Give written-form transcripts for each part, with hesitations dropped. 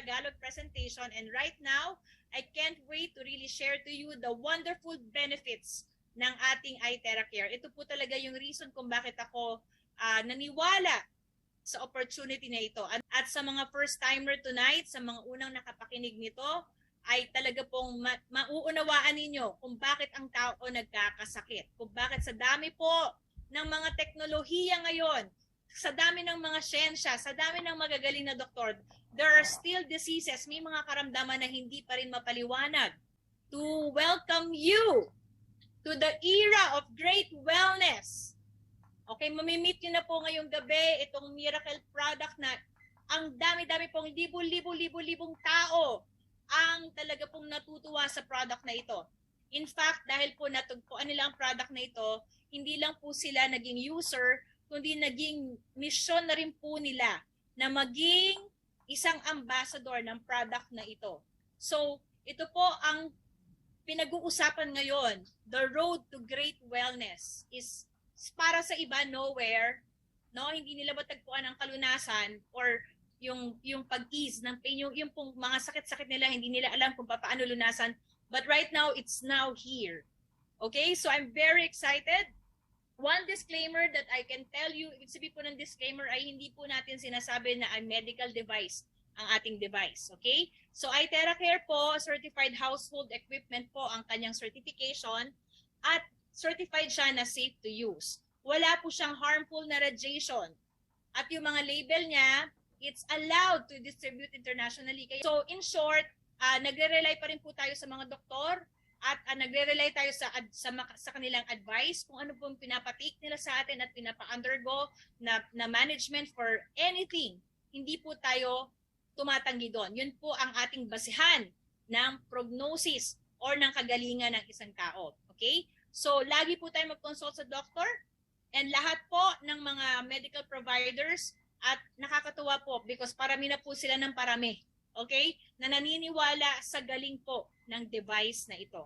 Tagalog presentation. And right now, I can't wait to really share to you the wonderful benefits ng ating iTeracare. Ito po talaga yung reason kung bakit ako naniwala sa opportunity na ito. At sa mga first-timer tonight, sa mga unang nakapakinig nito, ay talaga pong mauunawaan ninyo kung bakit ang tao nagkakasakit. Kung bakit sa dami po ng mga teknolohiya ngayon, sa dami ng mga siyensya, sa dami ng magagaling na doktor, there are still diseases, may mga karamdaman na hindi pa rin mapaliwanag. To welcome you to the era of great wellness. Okay, mamimit nyo na po ngayong gabi itong miracle product na ang dami-dami pong libo-libong tao ang talaga pong natutuwa sa product na ito. In fact, dahil po natugpuan nila ang product na ito, hindi lang po sila naging user, kundi naging mission na rin po nila na maging isang ambassador ng product na ito. So, ito po ang pinag-uusapan ngayon. The road to great wellness is para sa iba nowhere, no? Hindi nila matagpuan ang kalunasan or yung pag-ease ng pain, yung pong mga sakit-sakit nila, hindi nila alam kung paano lunasan. But right now, it's now here. Okay? So I'm very excited. One disclaimer that I can tell you, ibig sabihin po ng disclaimer ay hindi po natin sinasabi na ay medical device ang ating device. Okay? So iTeracare po, certified household equipment po ang kanyang certification at certified siya na safe to use. Wala po siyang harmful na radiation. At yung mga label niya, it's allowed to distribute internationally. So in short, nagre-rely pa rin po tayo sa mga doktor at nagre-rely tayo sa kanilang advice kung ano pong pinapatake nila sa atin at pinapa-undergo na management for anything. Hindi po tayo tumatanggi doon. Yun po ang ating basihan ng prognosis or ng kagalingan ng isang tao. Okay? So lagi po tayo mag-consult sa doctor and lahat po ng mga medical providers. At nakakatuwa po because parami na po sila ng parami. Okay? Na naniniwala sa galing po ng device na ito.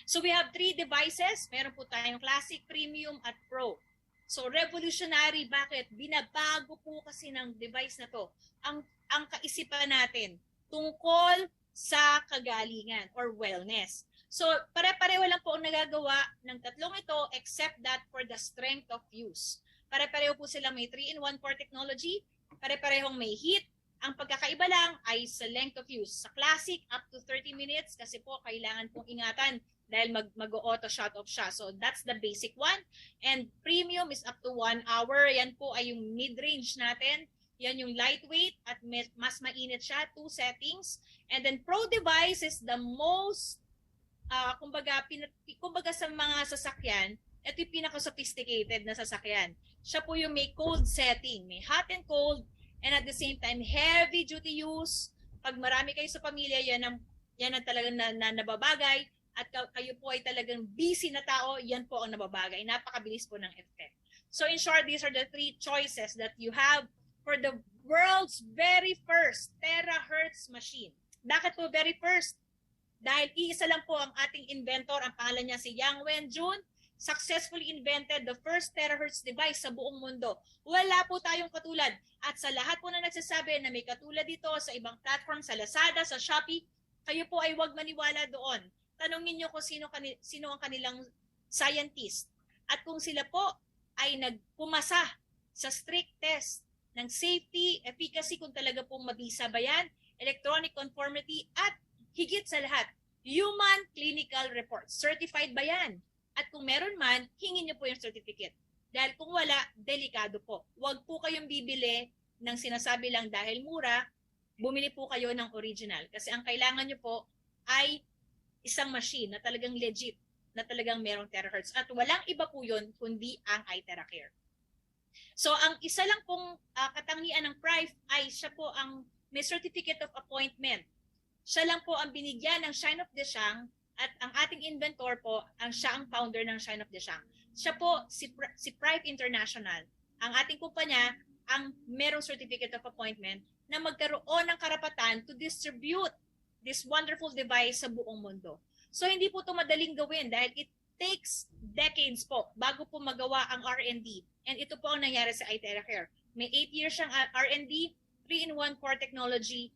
So we have 3 devices. Meron po tayong Classic, Premium at Pro. So revolutionary. Bakit? Binabago po kasi ng device na to ang kaisipan natin tungkol sa kagalingan or wellness. So pare-pareho lang po ang nagagawa ng tatlong ito except that for the strength of use. Pare-pareho po sila may 3-in-1 core technology, pare-parehong may heat. Ang pagkakaiba lang ay sa length of use. Sa Classic, up to 30 minutes kasi po kailangan pong ingatan dahil mag-auto shut off siya. So that's the basic one. And Premium is up to 1 hour. Yan po ay yung mid-range natin. Yan yung lightweight at mas mainit siya, 2 settings. And then Pro device is the most, kumbaga sa mga sasakyan, ito yung pinaka-sophisticated na sasakyan. Siya po yung may cold setting, may hot and cold, and at the same time, heavy duty use. Pag marami kayo sa pamilya, yan ang talagang nababagay. At kayo po ay talagang busy na tao, yan po ang nababagay. Napakabilis po ng effect. So in short, these are the 3 choices that you have for the world's very first terahertz machine. Bakit po very first? Dahil iisa lang po ang ating inventor, ang pangalan niya si Yang Wenjun, successfully invented the first terahertz device sa buong mundo. Wala po tayong katulad. At sa lahat po na nagsasabi na may katulad dito sa ibang platform, sa Lazada, sa Shopee, kayo po ay huwag maniwala doon. Tanungin niyo kung sino ang kanilang scientist. At kung sila po ay nagpumasa sa strict test ng safety, efficacy, kung talaga pong mabisa ba yan, electronic conformity, at higit sa lahat, human clinical reports. Certified ba yan? At kung meron man, hingin niyo po yung certificate. Dahil kung wala, delikado po. Huwag po kayong bibili ng sinasabi lang dahil mura, bumili po kayo ng original. Kasi ang kailangan niyo po ay isang machine na talagang legit, na talagang merong terahertz. At walang iba po yun kundi ang iTeracare. So ang isa lang pong katangian ng Prive ay siya po ang may certificate of appointment. Siya lang po ang binigyan ng Shine of Deschamps. At ang ating inventor po, siya ang founder ng Shine of Deschamps. Siya po, si Prive International. Ang ating kumpanya, ang merong certificate of appointment na magkaroon ng karapatan to distribute this wonderful device sa buong mundo. So hindi po ito madaling gawin dahil it takes decades po bago po magawa ang R&D. And ito po ang nangyari sa iTeracare. May 8 years siyang R&D, 3-in-1 core technology,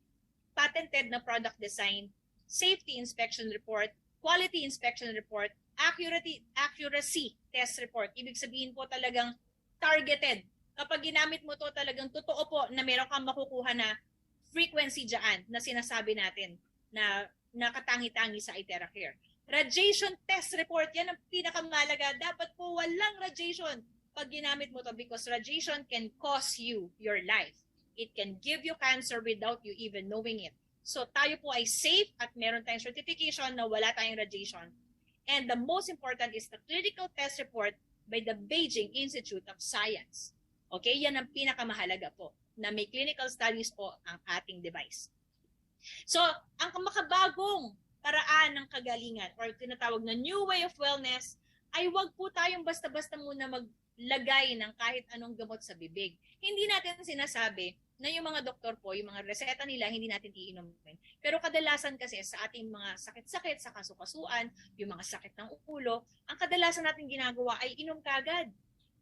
patented na product design, safety inspection report, quality inspection report, accuracy test report. Ibig sabihin po talagang targeted. Kapag ginamit mo to, talagang totoo po na meron kang makukuha na frequency dyan na sinasabi natin na nakatangi-tangi sa iTeracare. Radiation test report, yan ang pinakamalaga. Dapat po walang radiation pag ginamit mo to because radiation can cost you your life. It can give you cancer without you even knowing it. So tayo po ay safe at meron tayong certification na wala tayong radiation. And the most important is the clinical test report by the Beijing Institute of Science. Okay, yan ang pinakamahalaga po na may clinical studies po ang ating device. So, ang makabagong paraan ng kagalingan or tinatawag na new way of wellness ay wag po tayong basta-basta muna maglagay ng kahit anong gamot sa bibig. Hindi natin sinasabi na yung mga doktor po, yung mga reseta nila, hindi natin iinumin. Pero kadalasan kasi sa ating mga sakit-sakit, sa kasukasuan, yung mga sakit ng ulo, ang kadalasan natin ginagawa ay inom kagad.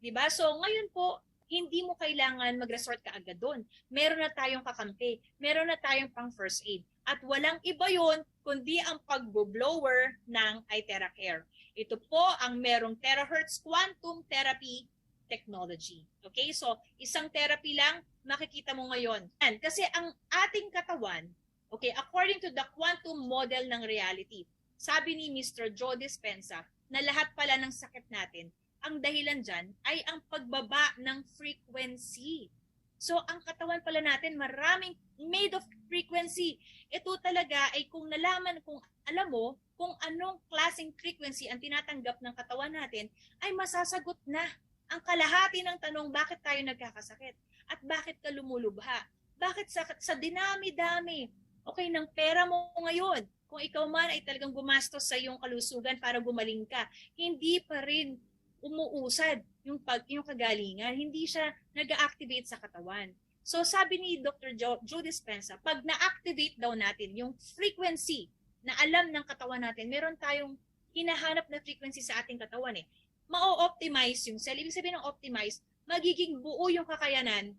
Diba? So ngayon po, hindi mo kailangan mag-resort ka agad doon. Meron na tayong kakampi, meron na tayong pang first aid. At walang iba yun, kundi ang pag-blower ng iTeracare. Ito po ang merong terahertz quantum therapy technology. Okay, so isang therapy lang, makikita mo ngayon. And kasi ang ating katawan, okay, according to the quantum model ng reality, sabi ni Mr. Joe Dispenza na lahat pala ng sakit natin, ang dahilan dyan ay ang pagbaba ng frequency. So, ang katawan pala natin maraming made of frequency. Ito talaga ay kung alam mo kung anong klaseng frequency ang tinatanggap ng katawan natin, ay masasagot na ang kalahati ng tanong bakit tayo nagkakasakit at bakit ka lumulubha. Bakit sa dinami-dami, okay, ng pera mo ngayon, kung ikaw man ay talagang gumastos sa iyong kalusugan para gumaling ka, hindi pa rin umuusad yung kagalingan, hindi siya nag-activate sa katawan. So sabi ni Dr. Joe Dispenza, pag na-activate daw natin yung frequency na alam ng katawan natin, meron tayong hinahanap na frequency sa ating katawan ma-optimize yung cell. Ibig sabihin ng optimize, magiging buo yung kakayanan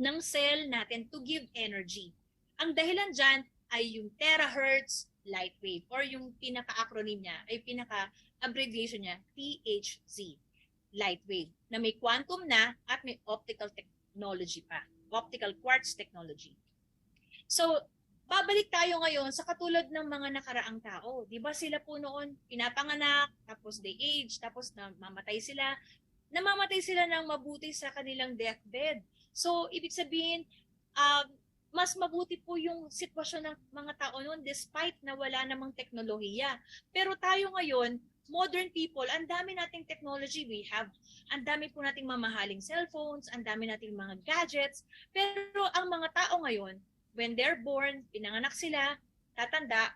ng cell natin to give energy. Ang dahilan dyan ay yung terahertz light wave or yung pinaka-acronym niya, ay pinaka-abbreviation niya, THZ, light wave, na may quantum na at may optical technology pa, optical quartz technology. So, babalik tayo ngayon sa katulad ng mga nakaraang tao. Di ba sila po noon pinapanganak, tapos they age, tapos namamatay sila. Namamatay sila ng mabuti sa kanilang deathbed. So, ibig sabihin, mas mabuti po yung sitwasyon ng mga tao noon despite na wala namang teknolohiya. Pero tayo ngayon, modern people, ang dami nating technology we have. Ang dami po nating mamahaling cellphones, ang dami nating mga gadgets. Pero ang mga tao ngayon, when they're born, pinanganak sila, tatanda,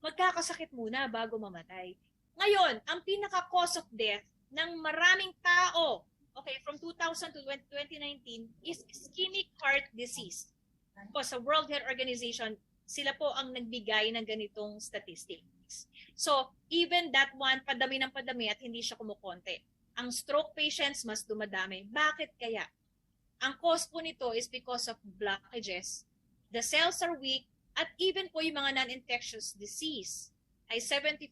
magkakasakit muna bago mamatay. Ngayon, ang pinaka-cause of death ng maraming tao, okay, from 2000 to 2019, is ischemic heart disease. Po, sa World Health Organization, sila po ang nagbigay ng ganitong statistics. So, even that one, padami ng padami at hindi siya kumukonte. Ang stroke patients mas dumadami. Bakit kaya? Ang cause po nito is because of blockages. The cells are weak at even po yung mga non-infectious disease ay 74%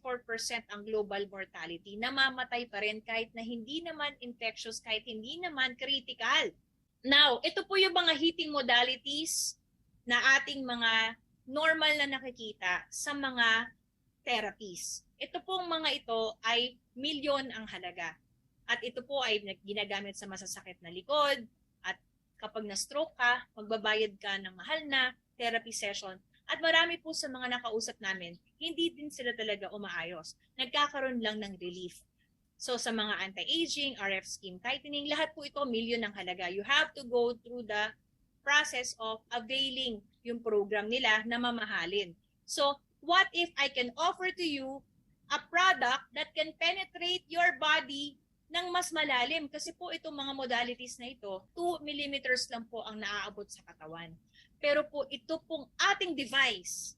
ang global mortality. Namamatay pa rin kahit na hindi naman infectious, kahit hindi naman critical. Now, ito po yung mga heating modalities na ating mga normal na nakikita sa mga therapies. Ito pong mga ito ay milyon ang halaga. At ito po ay ginagamit sa masasakit na likod. At kapag na-stroke ka, magbabayad ka ng mahal na therapy session. At marami po sa mga nakausap namin, hindi din sila talaga umaayos. Nagkakaroon lang ng relief. So sa mga anti-aging, RF skin tightening, lahat po ito milyon ng halaga. You have to go through the process of availing yung program nila na mamahalin. So what if I can offer to you a product that can penetrate your body ng mas malalim? Kasi po itong mga modalities na ito, 2 millimeters lang po ang naaabot sa katawan. Pero po ito pong ating device,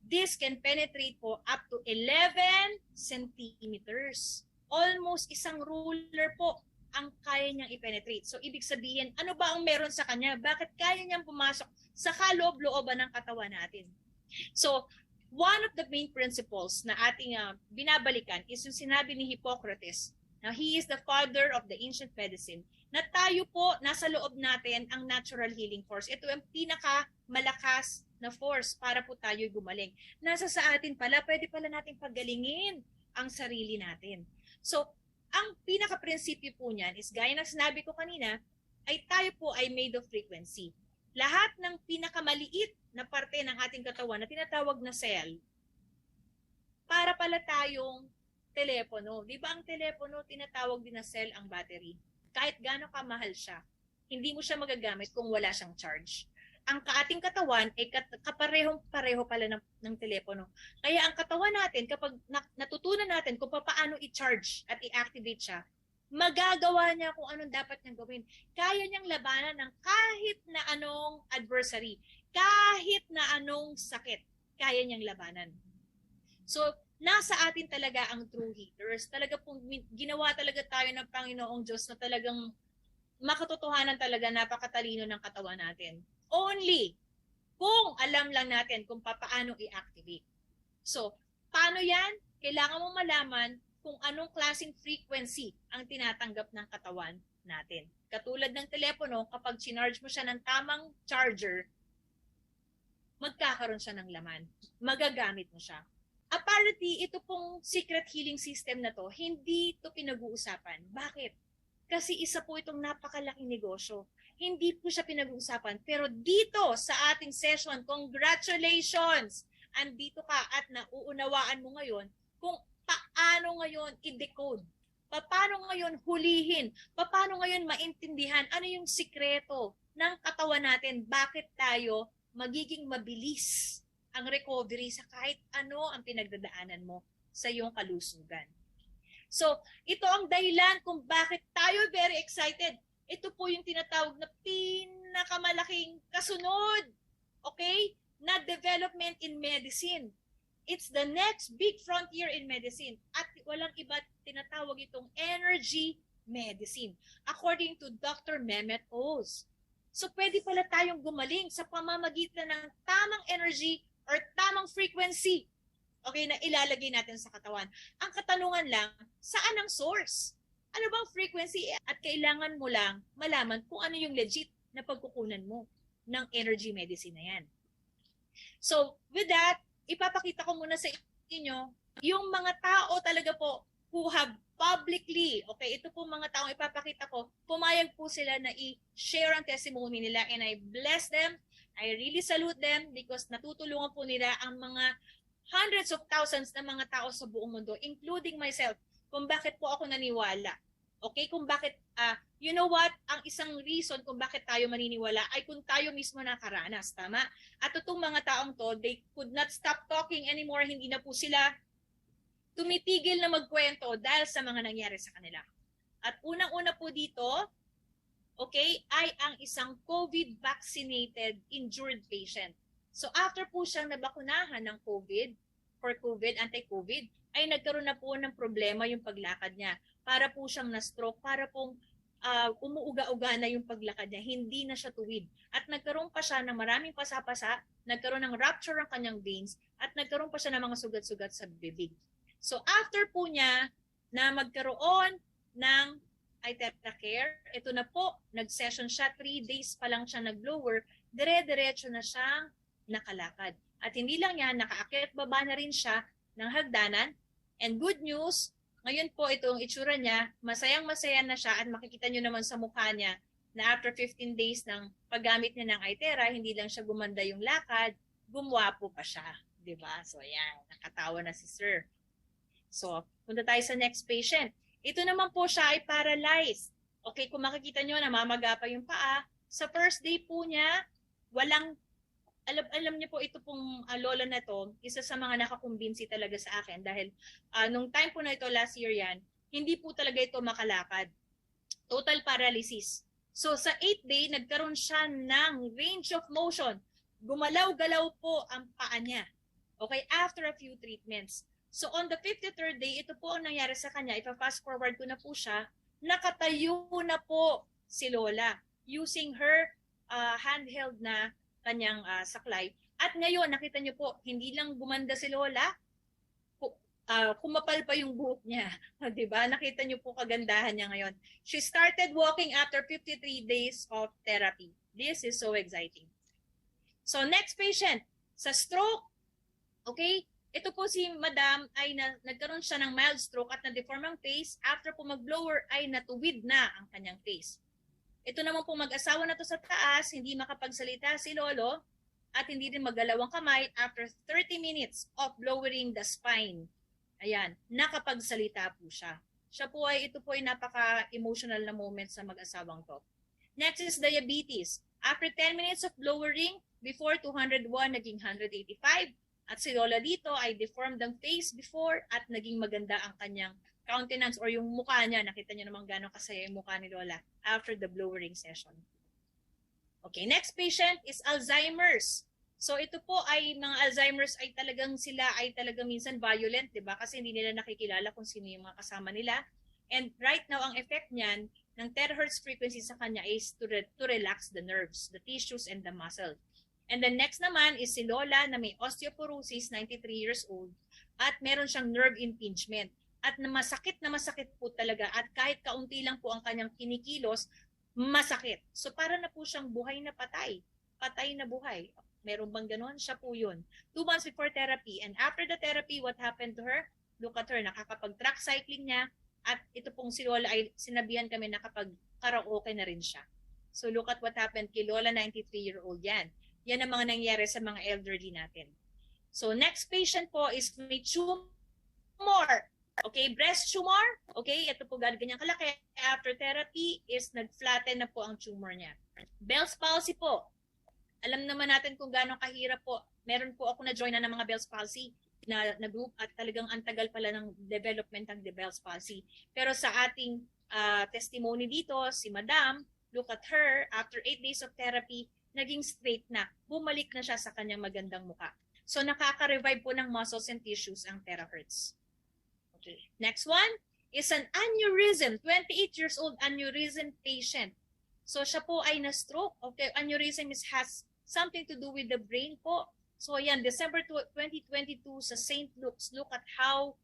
this can penetrate po up to 11 centimeters. Almost isang ruler po ang kaya niyang i-penetrate. So, ibig sabihin, ano ba ang meron sa kanya? Bakit kaya niyang pumasok sa kaloob-looban ng katawan natin? So, one of the main principles na ating binabalikan is yung sinabi ni Hippocrates. Now, he is the father of the ancient medicine, na tayo po, nasa loob natin ang natural healing force. Ito ang pinakamalakas na force para po tayo gumaling. Nasa sa atin pala, pwede pala natin paggalingin ang sarili natin. So, ang pinaka-prinsipyo po niyan is, gaya ng sinabi ko kanina, ay tayo po ay made of frequency. Lahat ng pinakamaliit na parte ng ating katawan na tinatawag na cell, para pala tayong telepono. Di ba ang telepono, tinatawag din na cell ang battery? Kahit gaano kamahal siya, hindi mo siya magagamit kung wala siyang charge. Ang ating katawan ay kaparehong-pareho pala ng telepono. Kaya ang katawan natin, kapag natutunan natin kung paano i-charge at i-activate siya, magagawa niya kung anong dapat niyang gawin. Kaya niyang labanan ng kahit na anong adversary, kahit na anong sakit, kaya niyang labanan. So, nasa atin talaga ang true healers. Talaga pong ginawa talaga tayo ng Panginoong Diyos na talagang makatotohanan talaga napakatalino ng katawan natin. Only kung alam lang natin kung paano i-activate. So, paano yan? Kailangan mo malaman kung anong klaseng frequency ang tinatanggap ng katawan natin. Katulad ng telepono, kapag sinarge mo siya ng tamang charger, magkakaroon siya ng laman. Magagamit mo siya. Apparently, ito pong secret healing system na to, hindi ito pinag-uusapan. Bakit? Kasi isa po itong napakalaking negosyo. Hindi po siya pinag-uusapan. Pero dito sa ating session, congratulations! Andito ka at nauunawaan mo ngayon kung paano ngayon i-decode. Paano ngayon hulihin. Paano ngayon maintindihan ano yung sikreto ng katawan natin. Bakit tayo magiging mabilis ang recovery sa kahit ano ang pinagdadaanan mo sa iyong kalusugan. So, ito ang dahilan kung bakit tayo very excited. Ito po yung tinatawag na pinakamalaking kasunod, okay, na development in medicine. It's the next big frontier in medicine. At walang iba tinatawag itong energy medicine, according to Dr. Mehmet Oz. So, pwede pala tayong gumaling sa pamamagitan ng tamang energy or tamang frequency, okay, na ilalagay natin sa katawan. Ang katanungan lang, saan ang source? Ano bang frequency? At kailangan mo lang malaman kung ano yung legit na pagkukunan mo ng energy medicine na yan. So, with that, ipapakita ko muna sa inyo yung mga tao talaga po who have publicly, okay, ito po mga taong ipapakita ko, pumayag po sila na i-share ang testimony nila, and I bless them. I really salute them because natutulungan po nila ang mga hundreds of thousands na mga tao sa buong mundo, including myself, kung bakit po ako naniwala. Okay, kung bakit, you know what, ang isang reason kung bakit tayo maniniwala ay kung tayo mismo nakaranas, tama? At itong mga taong to, they could not stop talking anymore, hindi na po sila tumitigil na magkwento dahil sa mga nangyari sa kanila. At unang-una po dito, okay, ay ang isang COVID-vaccinated injured patient. So after po siyang nabakunahan ng COVID, for COVID, anti-COVID, ay nagkaroon na po ng problema yung paglakad niya. Para po siyang na-stroke, para pong umuuga-uga na yung paglakad niya, hindi na siya tuwid. At nagkaroon pa siya ng maraming pasapasa, nagkaroon ng rupture ng kanyang veins, at nagkaroon pa siya ng mga sugat-sugat sa bibig. So after po niya na magkaroon ng iTeracare, ito na po, nag-session siya, 3 days pa lang siya nag-blower, dire-diretso na siyang nakalakad. At hindi lang yan, nakaakyat baba na rin siya ng hagdanan. And good news, ngayon po itong itsura niya, masayang-masaya na siya, at makikita nyo naman sa mukha niya na after 15 days ng paggamit niya ng iTera, hindi lang siya gumanda yung lakad, gumwapo pa siya. Diba? So ayan, nakatawa na si Sir. So, punta tayo sa next patient. Ito naman po siya ay paralyzed. Okay, kung makikita nyo, namamaga pa yung paa. Sa first day po niya, walang, alam niyo po ito pong lola na to, isa sa mga nakakumbinsi talaga sa akin dahil nung time po na ito, last year yan, hindi po talaga ito makalakad. Total paralysis. So, sa 8th day, nagkaroon siya ng range of motion. Gumalaw-galaw po ang paa niya. Okay, after a few treatments. So on the 53rd day, ito po ang nangyari sa kanya. Ipa-fast forward ko na po siya. nakatayo na po si Lola using her handheld na kanyang saklay. At ngayon, nakita niyo po, hindi lang gumanda si Lola, kumapal pa yung buhok niya. Diba? Nakita niyo po kagandahan niya ngayon. She started walking after 53 days of therapy. This is so exciting. So next patient, sa stroke, okay, ito po si Madam ay nagkaroon siya ng mild stroke at na-deform ang face. After po mag-blower ay natuwid na ang kanyang face. Ito naman po mag-asawa na to sa taas, hindi makapagsalita si Lolo at hindi rin maggalaw ang kamay after 30 minutes of lowering the spine. Ayan, nakapagsalita po siya. Ito po ay napaka-emotional na moment sa mag-asawang to. Next is diabetes. After 10 minutes of lowering, before 201, naging 185. At si Lola dito ay deformed ang face before at naging maganda ang kanyang countenance or yung mukha niya. Nakita niyo naman gano'ng kasaya yung mukha ni Lola after the blowering session. Okay, next patient is Alzheimer's. So ito po ay mga Alzheimer's ay talagang sila ay talagang minsan violent, 'di ba? Kasi hindi nila nakikilala kung sino yung mga kasama nila. And right now ang effect niyan ng terahertz frequency sa kanya is to relax the nerves, the tissues and the muscle. And then next naman is si Lola na may osteoporosis, 93 years old, at meron siyang nerve impingement. At na masakit po talaga at kahit kaunti lang po ang kanyang kinikilos, masakit. So para na po siyang buhay na patay. Patay na buhay. Meron bang ganon? Siya po yun. 2 months before therapy. And after the therapy, what happened to her? Look at her. Nakakapag-track cycling niya. At ito pong si Lola ay sinabihan kami na kapag karaoke na rin siya. So look at what happened kay Lola, 93-year-old yan. Yan ang mga nangyari sa mga elderly natin. So next patient po is may tumor. Okay, breast tumor. Okay, ito po ganyan kalaki. After therapy is nag-flatten na po ang tumor niya. Bell's palsy po. Alam naman natin kung gaano kahirap po. Meron po ako na-join na ng mga Bell's palsy na group at talagang antagal pala ng development ng Bell's palsy. Pero sa ating testimony dito, si Madam, look at her, after 8 days of therapy, naging straight na. Bumalik na siya sa kanyang magandang muka. So nakaka-revive po ng muscles and tissues ang terahertz. Okay. Next one is an aneurysm, 28 years old aneurysm patient. So siya po ay na-stroke. Okay, aneurysm has something to do with the brain po. So yan, December 2022 sa St. Luke's. Look at how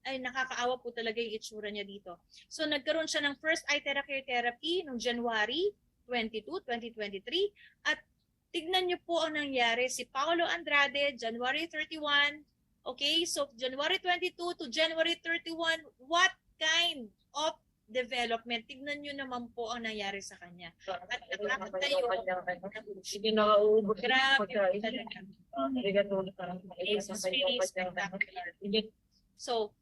ay nakakaawa po talaga yung itsura niya dito. So nagkaroon siya ng first eye therapy noong January 22, 2023. At tignan niyo po ang nangyari. Si Paolo Andrade, January 31. Okay, so January 22 to January 31, what kind of development? Tignan niyo naman po ang nangyari sa kanya. At nakakatayo. Sige na uubos. Grabe talaga. It's really spectacular. So,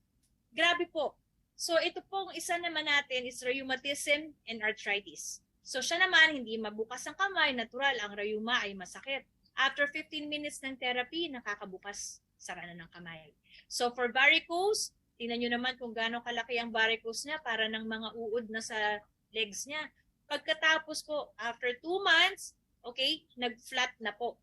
grabe po. So, ito pong isa naman natin is rheumatism and arthritis. So siya naman, hindi mabukas ang kamay, natural, ang rheuma ay masakit. After 15 minutes ng therapy, nakakabukas, sara na ng kamay. So for varicose, tingnan nyo naman kung gaano kalaki ang varicose niya, para ng mga uod na sa legs niya. Pagkatapos po, after 2 months, okay, nag-flat na po.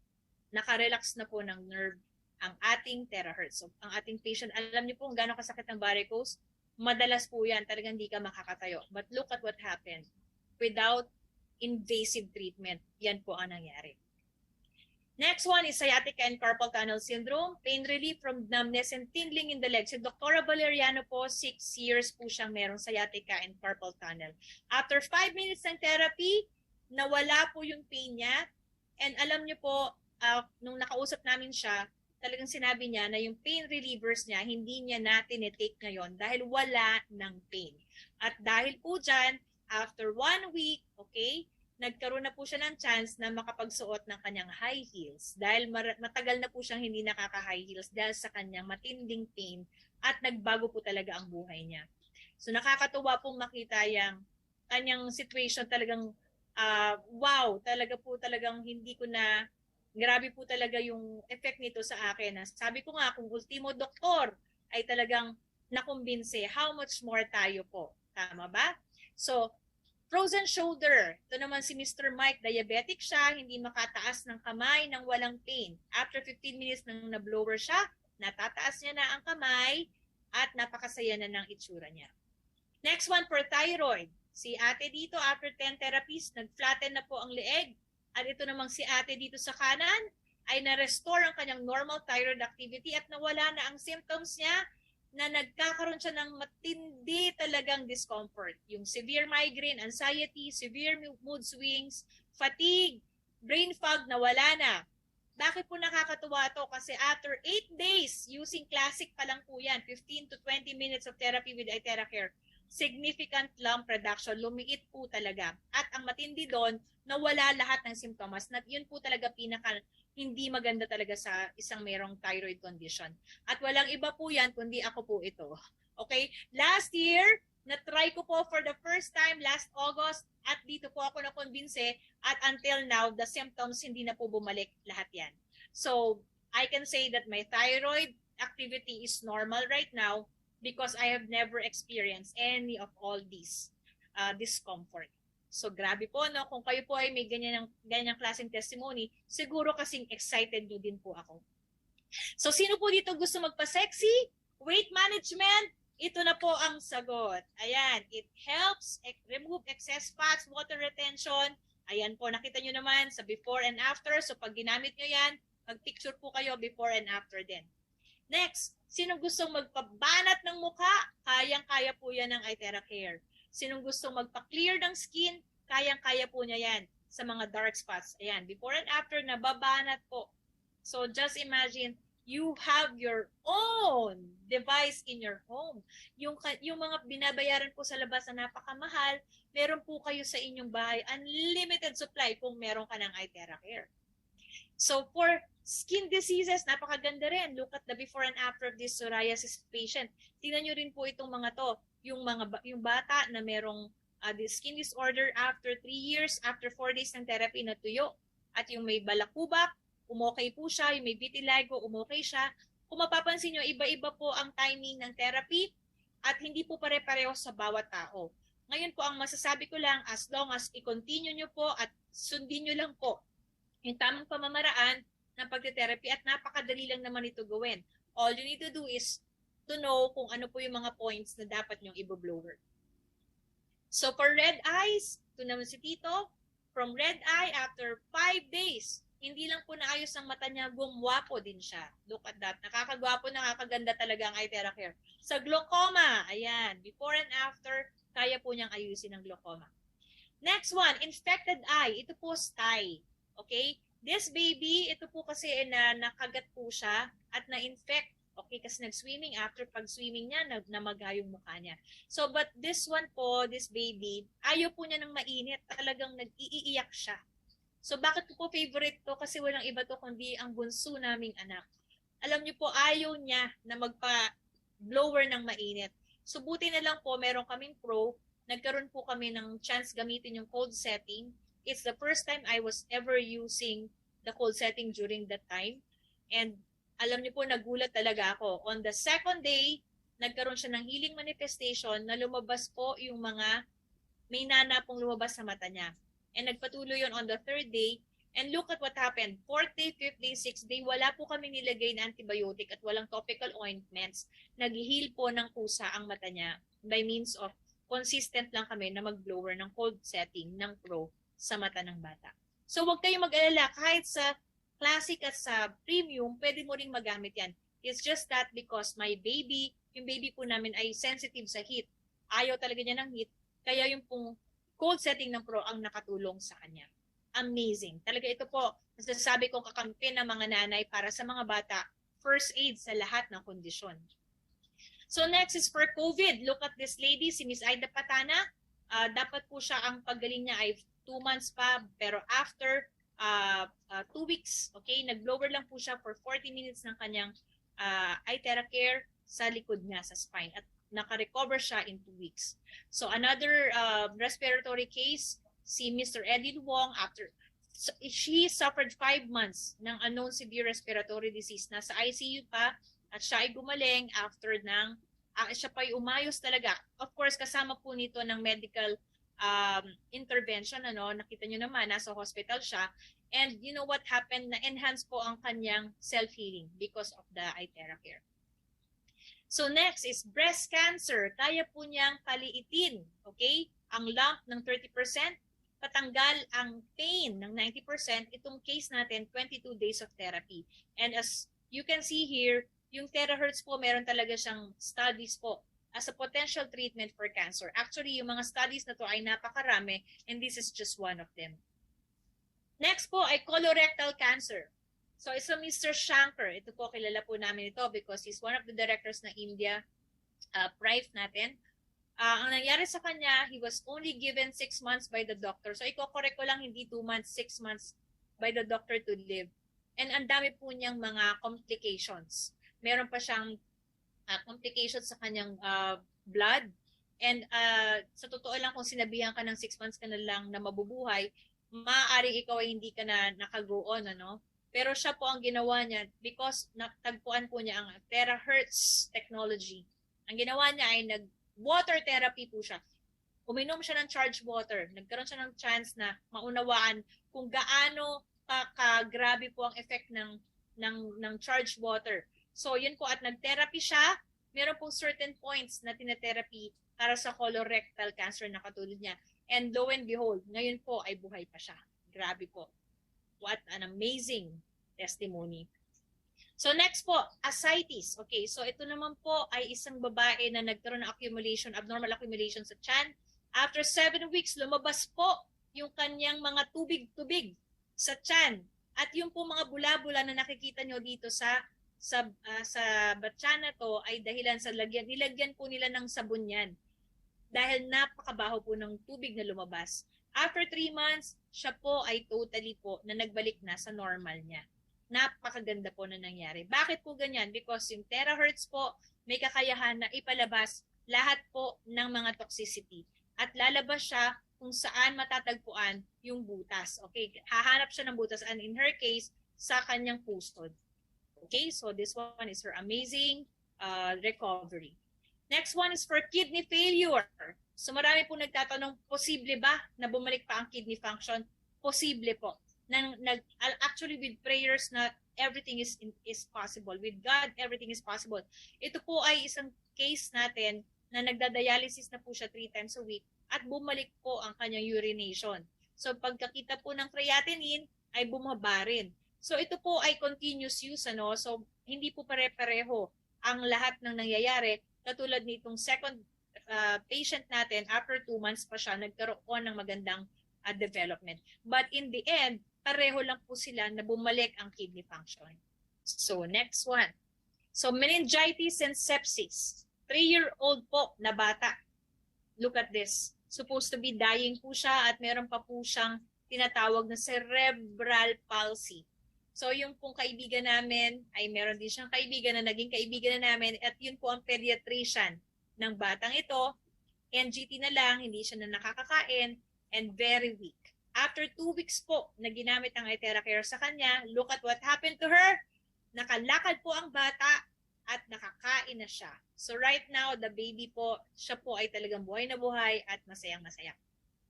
Nakarelax na po ng nerve ang ating terahertz. So ang ating patient, alam niyo po kung gaano kasakit ang varicose, madalas po yan, talagang hindi ka makakatayo. But look at what happened. Without invasive treatment. Yan po ang nangyari. Next one is sciatica and carpal tunnel syndrome. Pain relief from numbness and tingling in the legs. Si Dr. Valeriano po, 6 years po siyang merong sciatica and carpal tunnel. After 5 minutes ng therapy, nawala po yung pain niya. And alam niyo po, nung nakausap namin siya, talagang sinabi niya na yung pain relievers niya, hindi niya natin i-take ngayon dahil wala ng pain. At dahil po dyan, after 1 week, okay, nagkaroon na po siya ng chance na makapagsuot ng kanyang high heels dahil matagal na po siyang hindi nakaka-high heels dahil sa kanyang matinding pain at nagbago po talaga ang buhay niya. So nakakatuwa pong makita yung kanyang situation, talagang wow, talagang hindi ko na, grabe po talaga yung effect nito sa akin. Sabi ko nga, kung ultimo doktor ay talagang nakumbinse, how much more tayo po. Tama ba? So, frozen shoulder. Ito naman si Mr. Mike, diabetic siya, hindi makataas ng kamay nang walang pain. After 15 minutes nang na-blower siya, natataas niya na ang kamay at napakasaya na ng itsura niya. Next one for thyroid. Si ate dito, after 10 therapies, nag-flatten na po ang leeg. At ito namang si ate dito sa kanan, ay na-restore ang kanyang normal thyroid activity at nawala na ang symptoms niya na nagkakaroon siya ng matindi talagang discomfort. Yung severe migraine, anxiety, severe mood swings, fatigue, brain fog, nawala na. Bakit po nakakatuwa to? Kasi after 8 days, using classic pa lang po yan, 15 to 20 minutes of therapy with iTheraCare, significant lump reduction, lumiit po talaga. At ang matindi doon, nawala lahat ng simptomas. Yun po talaga pinaka hindi maganda talaga sa isang merong thyroid condition. At walang iba po yan, kundi ako po ito. Okay? Last year, na-try ko po for the first time last August at dito po ako na-convince at until now, the symptoms hindi na po bumalik lahat yan. So, I can say that my thyroid activity is normal right now because I have never experienced any of all these discomfort. So, grabe po, no? Kung kayo po ay may ganyang klaseng testimony, siguro kasing excited nyo din po ako. So, sino po dito gusto magpa-sexy? Weight management? Ito na po ang sagot. Ayan, it helps remove excess fats, water retention. Ayan po, nakita nyo naman sa before and after. So, pag ginamit nyo yan, mag-picture po kayo before and after din. Next, sinong gustong magpabanat ng mukha? Kayang-kaya po yan ng iTheraCare. Sinong gustong magpa-clear ng skin? Kayang-kaya po niya yan sa mga dark spots. Ayan, before and after, nababanat po. So, just imagine, you have your own device in your home. Yung mga binabayaran po sa labas na napakamahal, meron po kayo sa inyong bahay, unlimited supply kung meron ka ng iTheraCare. So for skin diseases, napakaganda rin. Look at the before and after of this psoriasis patient. Tingnan nyo rin po itong mga to, yung bata na merong the skin disorder after 3 years, after 4 days ng therapy na tuyo. At yung may balakubak, umokay po siya, yung may vitiligo, umokay siya. Kung mapapansin nyo, iba-iba po ang timing ng therapy at hindi po pare-pareho sa bawat tao. Ngayon po, ang masasabi ko lang, as long as i-continue nyo po at sundin nyo lang po yung tamang pamamaraan ng pagte-therapy at napakadali lang naman ito gawin. All you need to do is to know kung ano po yung mga points na dapat nyong i-blower. So for red eyes, ito naman si Tito, from red eye after 5 days, hindi lang po naayos ang mata niya, gumwapo din siya. Look at that. Nakakagwapo, nakakaganda talaga ang iTheraCare. Sa glaucoma, ayan, before and after, kaya po niyang ayusin ang glaucoma. Next one, infected eye. Ito po stye. Okay? This baby, ito po kasi na nakagat po siya at na-infect. Okay? Kasi nag-swimming. After pag-swimming niya, namaga yung mukha niya. So, but this one po, this baby, ayaw po niya ng mainit. Talagang nag-iiyak siya. So, bakit po favorite to? Kasi walang iba to kundi ang bunso naming anak. Alam niyo po, ayaw niya na magpa-blower ng mainit. So, buti na lang po, meron kaming pro. Nagkaroon po kami ng chance gamitin yung cold setting. It's the first time I was ever using the cold setting during that time. And alam niyo po, nagulat talaga ako. On the second day, nagkaroon siya ng healing manifestation na lumabas po yung mga may nana pong lumabas sa mata niya. And nagpatuloy yun on the third day. And look at what happened. Fourth day, fifth day, sixth day, wala po kami nilagay na antibiotic at walang topical ointments. Nag-heal po ng kusa ang mata niya by means of consistent lang kami na mag-blower ng cold setting ng pro sa mata ng bata. So huwag kayong mag-alala. Kahit sa classic at sa premium, pwede mo ring magamit yan. It's just that because my baby, yung baby po namin ay sensitive sa heat. Ayaw talaga niya ng heat. Kaya yung pong cold setting ng pro ang nakatulong sa kanya. Amazing. Talaga ito po, nasasabi kong kakampi ng mga nanay para sa mga bata, first aid sa lahat ng kondisyon. So next is for COVID. Look at this lady, si Miss Aida Patana. Dapat po siya, ang paggaling niya ay 2 months pa, pero after 2 weeks, okay, nag-blower lang po siya for 40 minutes ng kanyang iTheraCare sa likod niya, sa spine. At naka-recover siya in 2 weeks. So another respiratory case, si Mr. Eddie Wong, she suffered 5 months ng unknown severe respiratory disease. Nasa ICU pa at siya ay gumaling after ng, siya pa ay umayos talaga. Of course, kasama po nito ng medical intervention, nakita nyo naman, nasa hospital siya. And you know what happened? Na-enhance po ang kanyang self-healing because of the iTheraCare. So next is breast cancer. Kaya po niyang kaliitin, okay? Ang lump ng 30%, patanggal ang pain ng 90%. Itong case natin, 22 days of therapy. And as you can see here, yung terahertz po, meron talaga siyang studies po as a potential treatment for cancer. Actually, yung mga studies na to ay napakarami, and this is just one of them. Next po ay colorectal cancer. So, isa Mr. Shankar. Ito po, kilala po namin ito because he's one of the directors ng India PRIVE natin. Ang nangyari sa kanya, he was only given 6 months by the doctor. So, iko-correct ko lang, hindi 2 months, 6 months by the doctor to live. And ang dami po niyang mga complications. Meron pa siyang complications sa kanyang blood. And sa totoo lang, kung sinabihan ka ng 6 months ka na lang na mabubuhay, maaaring ikaw ay hindi ka na nakagrow on, ano? Pero siya po ang ginawa niya because natagpuan po niya ang terahertz technology. Ang ginawa niya ay nag-water therapy po siya. Uminom siya ng charged water. Nagkaroon siya ng chance na maunawaan kung gaano kagrabe po ang effect ng charged water. So, yun po, at nag-therapy siya. Meron pong certain points na tinetherapy para sa colorectal cancer na katulad niya. And lo and behold, ngayon po ay buhay pa siya. Grabe po. What an amazing testimony. So next po, ascites. Okay, so ito naman po ay isang babae na nagkaroon ng accumulation, abnormal accumulation sa tiyan. After 7 weeks, lumabas po yung kanyang mga tubig-tubig sa tiyan. At yung po mga bula-bula na nakikita nyo dito sa batyan na to ay dahilan sa nilagyan po nila ng sabon yan. Dahil napakabaho po ng tubig na lumabas. After 3 months, siya po ay totally po na nagbalik na sa normal niya. Napakaganda po na nangyari. Bakit po ganyan? Because yung terahertz po may kakayahan na ipalabas lahat po ng mga toxicity. At lalabas siya kung saan matatagpuan yung butas. Okay, hahanap siya ng butas, and in her case, sa kanyang pustod. Okay, so this one is her amazing recovery. Next one is for kidney failure. So marami po nagtatanong, posible ba na bumalik pa ang kidney function? Posible po. Actually, with prayers na everything is possible. With God, everything is possible. Ito po ay isang case natin na nagdadialysis na po siya 3 times a week at bumalik po ang kanyang urination. So pagkakita po ng creatinine ay bumaba rin. So ito po ay continuous use, ano? So hindi po pare-pareho ang lahat ng nangyayari. Katulad nitong second patient natin, after 2 months pa siya nagkaroon ng magandang development. But in the end, pareho lang po sila na bumalik ang kidney function. So next one. So meningitis and sepsis. 3-year-old po na bata. Look at this. Supposed to be dying po siya at meron pa po siyang tinatawag na cerebral palsy. So yung pong kaibigan namin, ay meron din siyang kaibigan na naging kaibigan na namin, at yun po ang pediatrician ng batang ito. NGT na lang, hindi siya na nakakakain, and very weak. After 2 weeks po na ginamit ang iTeracare sa kanya, look at what happened to her. Nakalakad po ang bata at nakakain na siya. So right now, the baby po, siya po ay talagang buhay na buhay at masayang-masaya.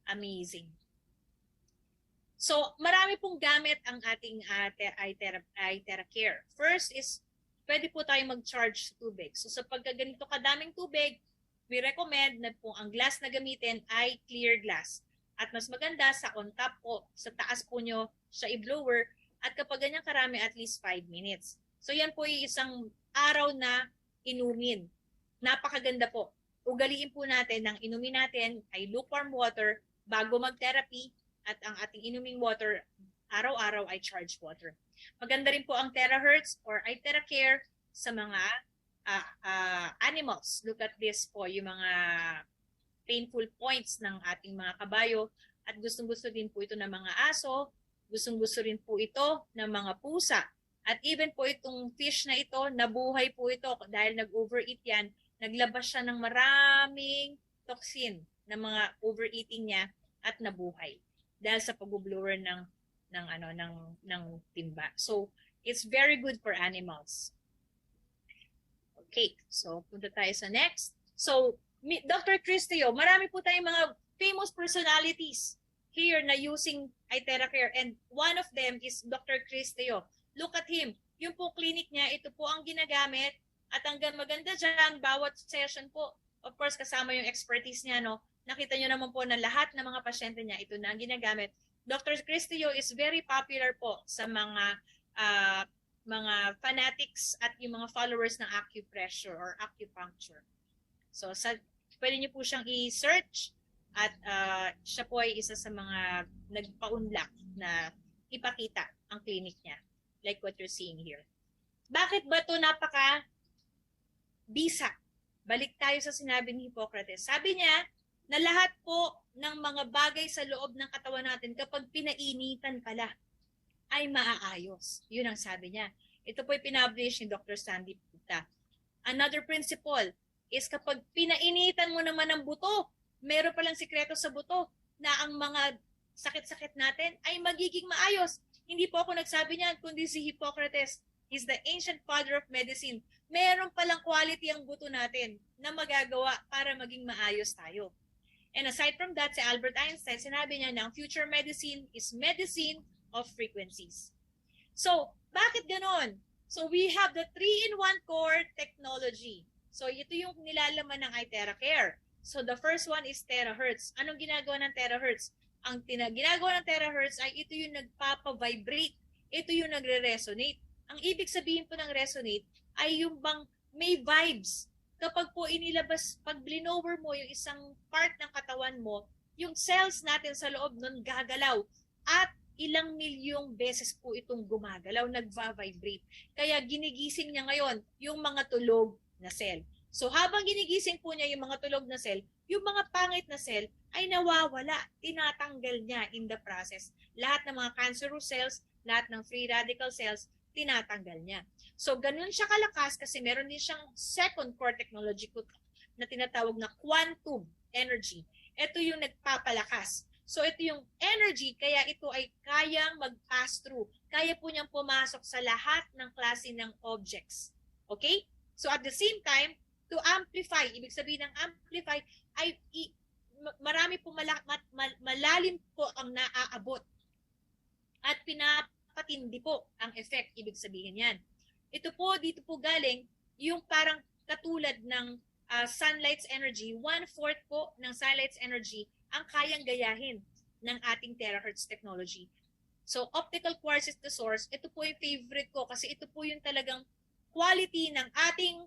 Amazing. So, marami pong gamit ang ating iTeracare. First is, pwede po tayo mag-charge sa tubig. So, sa pagkaganito kadaming tubig, we recommend na po ang glass na gamitin ay clear glass. At mas maganda sa on top po, sa taas po nyo siya i-blower. At kapag ganyan karami, at least 5 minutes. So, yan po yung isang araw na inumin. Napakaganda po. Ugaliin po natin ng inumin natin ay lukewarm water bago mag-therapy. At ang ating inuming water, araw-araw ay charged water. Maganda rin po ang terahertz or iTeracare sa mga animals. Look at this po, yung mga painful points ng ating mga kabayo. At gustong-gusto din po ito ng mga aso. Gustong-gusto rin po ito ng mga pusa. At even po itong fish na ito, nabuhay po ito dahil nag-overeat yan. Naglabas siya ng maraming toxin na mga overeating niya at nabuhay dahil sa pag-blower ng timba. So, it's very good for animals. Okay, so punta tayo sa next. So, Dr. Cristeo, marami po tayong mga famous personalities here na using iTeracare, and one of them is Dr. Cristeo. Look at him. Yung po clinic niya, ito po ang ginagamit At ang maganda dyan, bawat session po, of course, kasama yung expertise niya, no? Nakita nyo naman po na lahat ng mga pasyente niya, ito na ang ginagamit. Dr. Cristillo is very popular po sa mga fanatics at yung mga followers ng acupressure or acupuncture. So, pwede niyo po siyang i-search at siya po ay isa sa mga nagpaunlak na ipakita ang clinic niya, like what you're seeing here. Bakit ba ito napaka-bisa? Balik tayo sa sinabi ni Hippocrates. Sabi niya na lahat po ng mga bagay sa loob ng katawan natin kapag pinainitan pala ay maaayos. Yun ang sabi niya. Ito po ay pinablish ni Dr. Sandeep Gupta. Another principle is kapag pinainitan mo naman ang buto, meron palang sikreto sa buto na ang mga sakit-sakit natin ay magiging maayos. Hindi po ako nagsabi niyan, kundi si Hippocrates. He's the ancient father of medicine. Meron palang quality ang buto natin na magagawa para maging maayos tayo. And aside from that, si Albert Einstein, sinabi niya na ang future medicine is medicine of frequencies. So, bakit ganon? So, we have the 3-in-1 core technology. So, ito yung nilalaman ng iTeracare. So, the first one is terahertz. Anong ginagawa ng terahertz? Ang ginagawa ng terahertz ay ito yung nagpapa-vibrate. Ito yung nagre-resonate. Ang ibig sabihin po ng resonate ay yung bang may vibes. Kapag po inilabas, pag blinover mo yung isang part ng katawan mo, yung cells natin sa loob nun gagalaw. At ilang milyong beses po itong gumagalaw, nagva-vibrate. Kaya ginigising niya ngayon yung mga tulog na cell. So habang ginigising po niya yung mga tulog na cell, yung mga pangit na cell ay nawawala, tinatanggal niya in the process. Lahat ng mga cancerous cells, lahat ng free radical cells, tinatanggal niya. So ganun siya kalakas kasi meron din siyang second core technology na tinatawag na quantum energy. Ito yung nagpapalakas. So ito yung energy, kaya ito ay kayang mag-pass through. Kaya po niyang pumasok sa lahat ng klase ng objects. Okay? So at the same time, to amplify, ibig sabihin ng amplify, ay marami po malalim po ang naaabot. At pinapatindi po ang effect, ibig sabihin yan. Ito po, dito po galing, yung parang katulad ng sunlight's energy, 1/4 po ng sunlight's energy ang kayang gayahin ng ating terahertz technology. So, optical quartz is the source. Ito po yung favorite ko kasi ito po yung talagang quality ng ating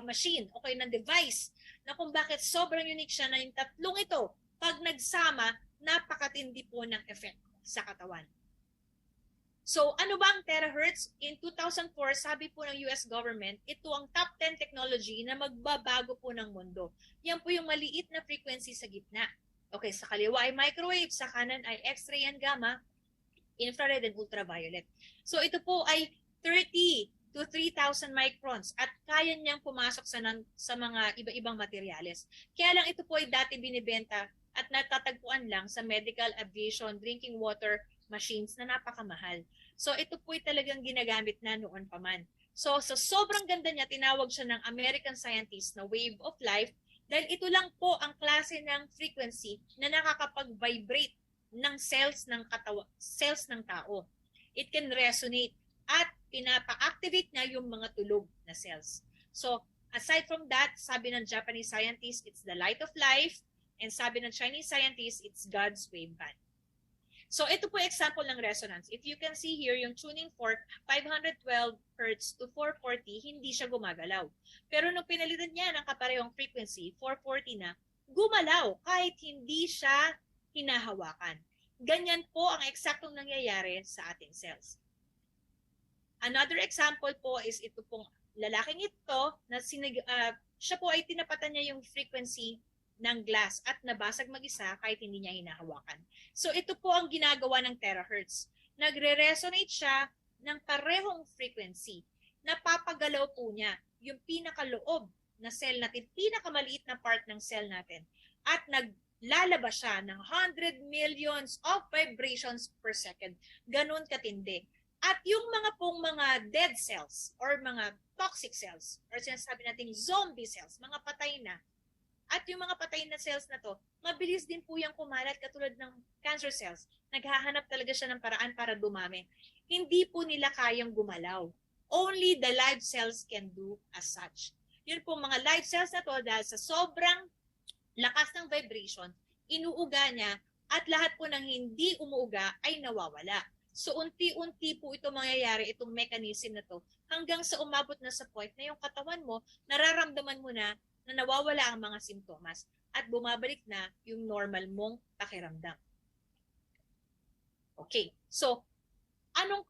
machine, okay, ng device, na kung bakit sobrang unique siya na yung tatlong ito, pag nagsama, napakatindi po ng effect sa katawan. So, ano ba ang terahertz? In 2004, sabi po ng US government, ito ang top 10 technology na magbabago po ng mundo. Yan po yung maliit na frequency sa gitna. Okay, sa kaliwa ay microwave, sa kanan ay X-ray and gamma, infrared and ultraviolet. So, ito po ay 30 to 3,000 microns at kaya niyang pumasok sa mga iba-ibang materyales. Kaya lang ito po ay dati binibenta at natatagpuan lang sa medical, aviation, drinking water machines na napakamahal. So ito po ay talagang ginagamit na noon pa man. So sa sobrang ganda niya, tinawag siya ng American scientist na wave of life dahil ito lang po ang klase ng frequency na nakakapag-vibrate ng cells ng tao. It can resonate at pinapa-activate na yung mga tulog na cells. So aside from that, sabi ng Japanese scientist, it's the light of life, and sabi ng Chinese scientist, it's God's waveband. So ito po example ng resonance. If you can see here, yung tuning fork, 512 Hz to 440, hindi siya gumagalaw. Pero nung pinalitan niya ng kaparehong frequency, 440 na, gumalaw kahit hindi siya hinahawakan. Ganyan po ang eksaktong nangyayari sa ating cells. Another example po is ito pong lalaking ito, na siya po ay tinapatan niya yung frequency ng glass at nabasag mag-isa kahit hindi niya hinahawakan. So ito po ang ginagawa ng terahertz. Nagre-resonate siya ng parehong frequency. Napapagalaw po niya yung pinakaloob na cell natin, pinakamaliit na part ng cell natin. At naglalabas siya ng 100 millions of vibrations per second. Ganon katindi. At yung mga dead cells or mga toxic cells or sinasabi nating zombie cells, mga patay na, at yung mga patay na cells na to, mabilis din po yung kumalat katulad ng cancer cells. Naghahanap talaga siya ng paraan para dumami. Hindi po nila kayang gumalaw. only the live cells can do as such. Yun po mga live cells na to, dahil sa sobrang lakas ng vibration, inuuga niya at lahat po ng hindi umuuga ay nawawala. So unti-unti po ito mangyayari, itong mechanism na to, hanggang sa umabot na sa point na yung katawan mo, nararamdaman mo na nawawala ang mga simptomas at bumabalik na yung normal mong pakiramdam. Okay, so anong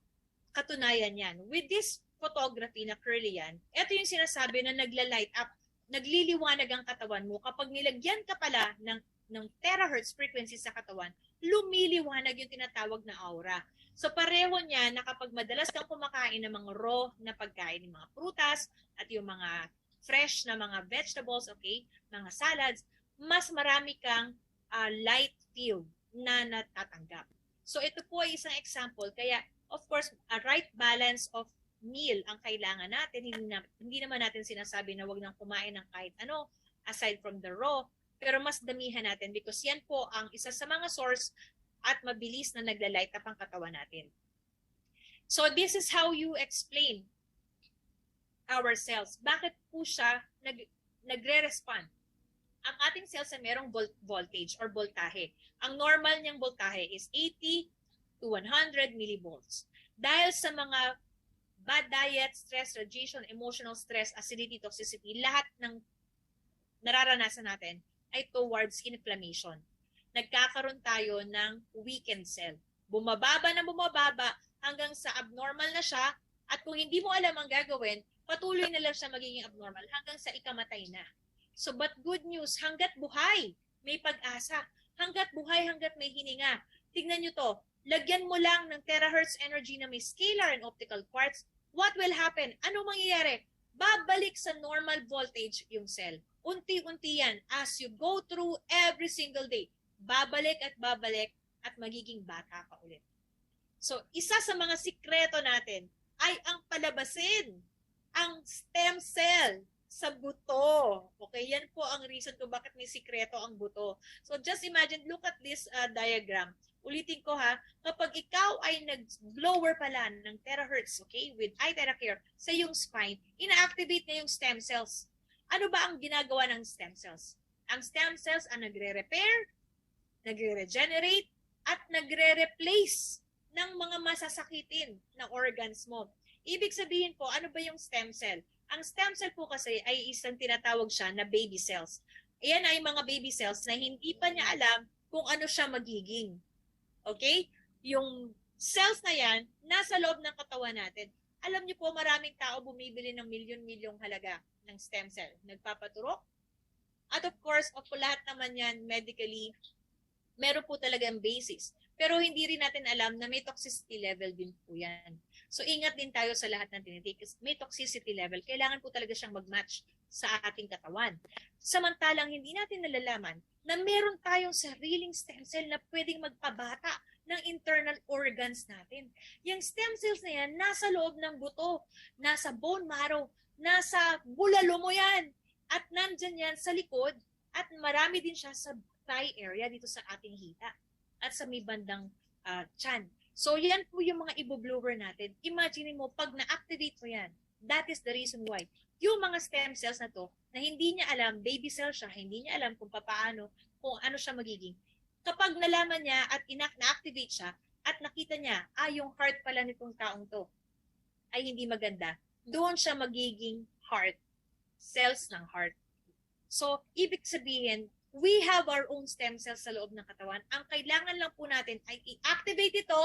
katunayan yan? With this photography na curly yan, ito yung sinasabi na nagla-light up, nagliliwanag ang katawan mo. Kapag nilagyan ka pala ng terahertz frequency sa katawan, lumiliwanag yung tinatawag na aura. So pareho niya na kapag madalas kang kumakain ng mga raw na pagkain, ng mga prutas at yung mga fresh na mga vegetables, okay, mga salads, mas marami kang light field na natatanggap. So ito po ay isang example. Kaya of course, a right balance of meal ang kailangan natin. Hindi naman natin sinasabi na wag nang kumain ng kahit ano aside from the raw, pero mas damihan natin because yan po ang isa sa mga source at mabilis na nagla-light up ang katawan natin. So this is how you explain our cells. Bakit po siya nagre-respond? Ang ating cells ay merong voltage or voltahe. Ang normal niyang voltahe is 80 to 100 millivolts. Dahil sa mga bad diet, stress, radiation, emotional stress, acidity, toxicity, lahat ng nararanasan natin ay towards inflammation. Nagkakaroon tayo ng weakened cell. Bumababa na bumababa hanggang sa abnormal na siya at kung hindi mo alam ang gagawin, patuloy na lang siya magiging abnormal hanggang sa ikamatay na. So but good news, hanggat buhay, may pag-asa. Hanggat buhay, hanggat may hininga. Tignan nyo to, lagyan mo lang ng terahertz energy na may scalar and optical quartz, what will happen? Ano mangyayari? Babalik sa normal voltage yung cell. Unti-unti yan as you go through every single day. Babalik at magiging bata ka ulit. So, isa sa mga sikreto natin ay ang palabasin ang stem cell sa buto. Okay, yan po ang reason kung bakit may sikreto ang buto. So, just imagine, look at this diagram. Ulitin ko ha, kapag ikaw ay nag-blower pala ng terahertz, okay, with iTeracare sa iyong spine, ina-activate na yung stem cells. Ano ba ang ginagawa ng stem cells? Ang stem cells ang nagre-repair, nagre-regenerate, at nagre-replace ng mga masasakitin na organs mo. Ibig sabihin po, ano ba yung stem cell? Ang stem cell po kasi ay isang tinatawag siya na baby cells. Ayan ay mga baby cells na hindi pa niya alam kung ano siya magiging. Okay? Yung cells na yan, nasa loob ng katawan natin. Alam niyo po, maraming tao bumibili ng milyon-milyong halaga ng stem cell. Nagpapaturok. At of course, lahat naman yan medically, meron po talagang basis. Pero hindi rin natin alam na may toxicity level din po yan. So ingat din tayo sa lahat ng tinitake. May toxicity level. Kailangan po talaga siyang mag-match sa ating katawan. Samantalang hindi natin nalalaman na meron tayong sariling stem cell na pwedeng magpabata ng internal organs natin. Yung stem cells na yan, nasa loob ng buto, nasa bone marrow, nasa bulalo mo yan. At nandyan yan sa likod at marami din siya sa thigh area dito sa ating hita at sa may bandang tiyan. So yan po yung mga iboblower natin. Imagine mo, pag na-activate mo yan, that is the reason why. Yung mga stem cells na to, na hindi niya alam, baby cell siya, hindi niya alam kung paano, kung ano siya magiging. Kapag nalaman niya at na-activate siya, at nakita niya, yung heart pala nitong taong to, ay hindi maganda, doon siya magiging heart, cells ng heart. So, ibig sabihin, we have our own stem cells sa loob ng katawan. Ang kailangan lang po natin ay i-activate ito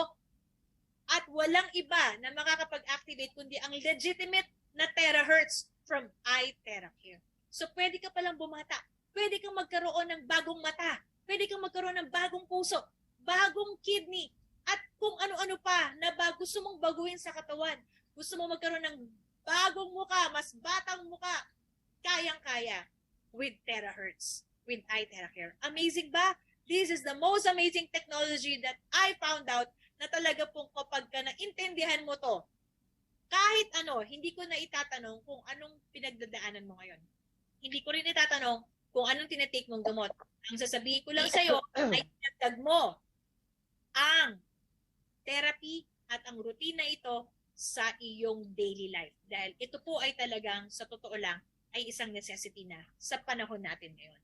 at walang iba na makakapag-activate kundi ang legitimate na terahertz from iTeracare. So, pwede ka palang bumata. Pwede kang magkaroon ng bagong mata. Pwede kang magkaroon ng bagong puso, bagong kidney, at kung ano-ano pa na gusto mong baguhin sa katawan. Gusto mo magkaroon ng bagong muka, mas batang muka, kayang-kaya with terahertz, with iTeracare. Amazing ba? This is the most amazing technology that I found out na talaga pong kapag ka naintindihan mo to, kahit ano, hindi ko na itatanong kung anong pinagdadaanan mo ngayon. Hindi ko rin itatanong kung anong tinatake mong gamot. Ang sasabihin ko lang sa'yo ay tinagdag mo ang therapy at ang routine na ito sa iyong daily life. Dahil ito po ay talagang, sa totoo lang, ay isang necessity na sa panahon natin ngayon.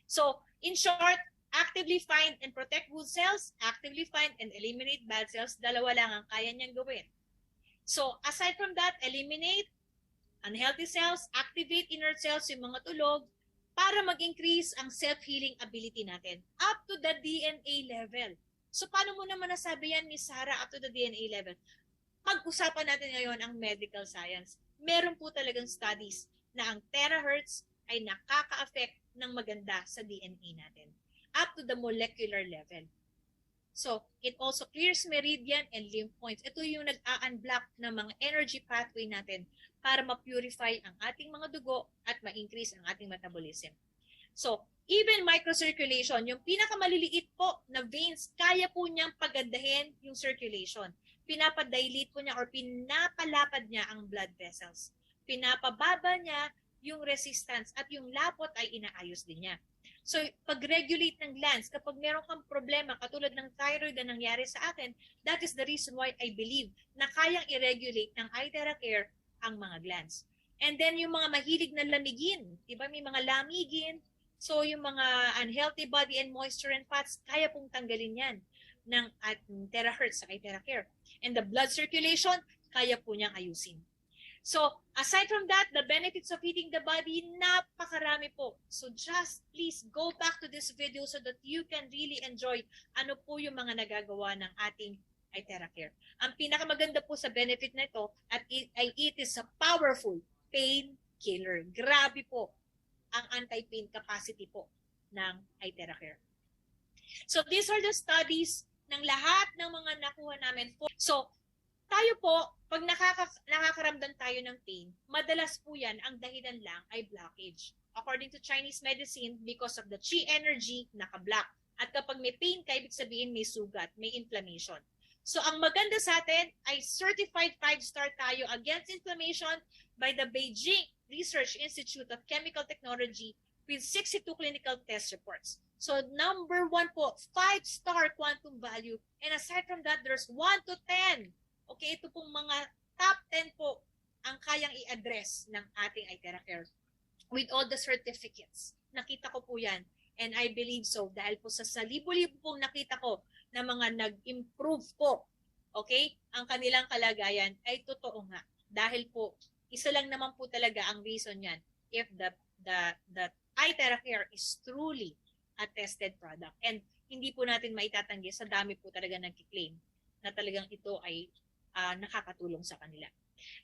So, in short, actively find and protect good cells, actively find and eliminate bad cells, dalawa lang ang kaya niyang gawin. So, aside from that, eliminate unhealthy cells, activate inert cells, yung mga tulog, para mag-increase ang self-healing ability natin up to the DNA level. So, paano mo naman nasabi yan, Miss Sarah, up to the DNA level? Pag-usapan natin ngayon ang medical science. Meron po talagang studies na ang terahertz ay nakaka-affect ng maganda sa DNA natin up to the molecular level. So, it also clears meridian and lymph points. Ito yung nag-a-unblock ng mga energy pathway natin para ma-purify ang ating mga dugo at ma-increase ang ating metabolism. So, even microcirculation, yung pinakamaliliit po na veins, kaya po niyang pagandahin yung circulation. Pinapadilate po niya or pinapalapad niya ang blood vessels. Pinapababa niya yung resistance at yung lapot ay inaayos din niya. So, pag-regulate ng glands, kapag meron kang problema katulad ng thyroid na nangyari sa akin, that is the reason why I believe na kayang i-regulate ng iTheraCare ang mga glands. And then yung mga mahilig na lamigin, diba? May mga lamigin. So, yung mga unhealthy body and moisture and fats, kaya pong tanggalin yan ng terahertz sa iTheraCare. And the blood circulation, kaya po niyang ayusin. So, aside from that, the benefits of heating the body, napakarami po. So, just please go back to this video so that you can really enjoy ano po yung mga nagagawa ng ating iTheraCare. Ang pinakamaganda po sa benefit na ito, at it is a powerful pain killer. Grabe po ang anti-pain capacity po ng iTheraCare. So, these are the studies ng lahat ng mga nakuha namin po. So, tayo po, pag nakakaramdam tayo ng pain, madalas po yan, ang dahilan lang ay blockage. According to Chinese medicine, because of the qi energy, naka-block. At kapag may pain ka, ibig sabihin may sugat, may inflammation. So, ang maganda sa atin ay certified 5-star tayo against inflammation by the Beijing Research Institute of Chemical Technology with 62 clinical test reports. So, number 1 po, 5-star quantum value. And aside from that, there's 1 to 10. Okay, ito pong mga top 10 po ang kayang i-address ng ating iTheraCare with all the certificates. Nakita ko po yan. And I believe so dahil po sa libo-libo pong nakita ko na mga nag-improve po, okay, ang kanilang kalagayan ay totoo nga. Dahil po, isa lang naman po talaga ang reason yan if the iTheraCare is truly a tested product. And hindi po natin maitatanggi sa dami po talaga nag-claim na talagang ito ay nakakatulong sa kanila.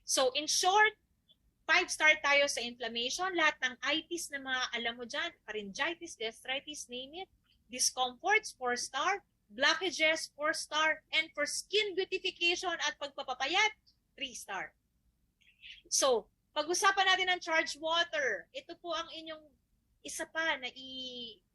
So, in short, 5-star tayo sa inflammation. Lahat ng itis na mga alam mo dyan, pharyngitis, gastritis, name it. Discomforts, 4-star. Blockages, 4-star. And for skin beautification at pagpapapayat, 3-star. So, pag-usapan natin ang charged water. Ito po ang inyong isa pa